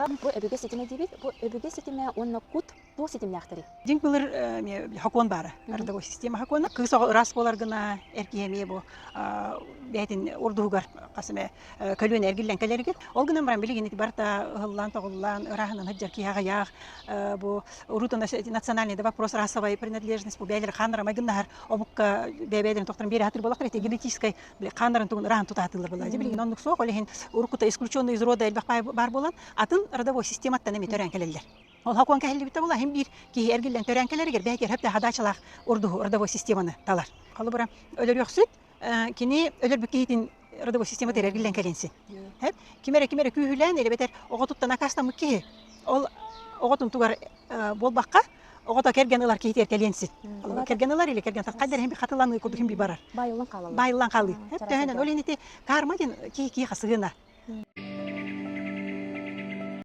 Бу эбиге сетиме дибит, бу эбиге сетиме онна кут бу сетимляхтари. Дин булыр хакон бара. Родовой система хакона. Кысо раз болар гына эркеме бу бәйтин урдугар касыме көлөн эргилен келерге. Ол гына барам билген барта хыллан тогуллан рахынан хаджар кияга ях бу урутун национальный вопрос расовой принадлежности бу бәйлер ханра магыннар обукка бәбәден токтор бери хатыр болак рете генетической ханрын тугун рахан тутатылы була. Билген оннук сок олехин урукута исключённый из рода элбак бар болан атын родовой систематтан эме төрән келелер. Ол хакуан кәһелли бите була һәм бир ки эргилен төрәнкеләргә бәгәр һәп тә хадачалар родовой системаны талар. Калы бара өлөр юксыт кини өлөр бикейтин родовой система эргилен келенси. Һәп кимере күһүлән элбетер оготуттан акаста мукки. Ол оготун тугар болбакка огота кергенлар кейтер келенси. Кергенлар или керген кадәр һәм хатыланы куды һәм бара. Байлан калалы. Байлан калы. Һәп тәһәнен олените кармадин ки хасыгына.